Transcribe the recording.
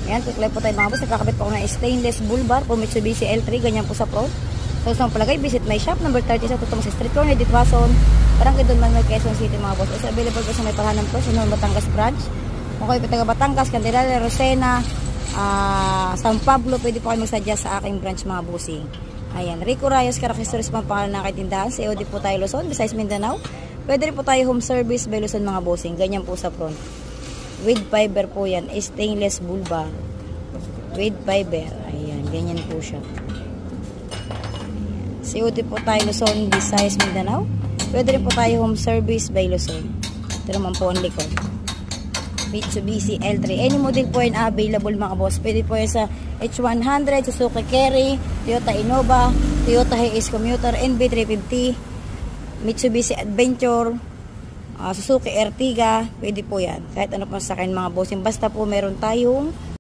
Ayan, tuklay po tayo mga boss. Nagkakabit po ako ng stainless bull bar po Mitsubishi L3. Ganyan po sa front. So, sa palagay, visit my shop, number 30 sa Tutong sa Street Corner, Ditwason. Parang doon man Quezon City mga boss. Also, available po sa may Parahanan po, sa Batangas branch. Kung kayo po taga Batangas, Candelaria, Rosena, San Pablo, pwede po kayo magsadya sa aking branch mga bossing. Ayan, Rico Rayos, Karakistores pang pangalan ng kitindahan. COD po tayo Luzon, besides Mindanao. Pwede rin po tayo home service by Luzon mga bossing. Ganyan po sa front. With fiber po yan. Stainless bull bar. With fiber. Ayan, ganyan po siya. Ayan. COD po tayo Luzon, besides Mindanao. Pwede rin po tayo home service by Luzon. Ito naman po ang likod. Mitsubishi L3. Any model po yan available mga boss. Pwede po yan sa H100, Suzuki Carry, Toyota Innova, Toyota Hiace Commuter, NB350, Mitsubishi Adventure, Suzuki Ertiga. Pwede po yan. Kahit ano po sa akin mga boss. Basta po meron tayong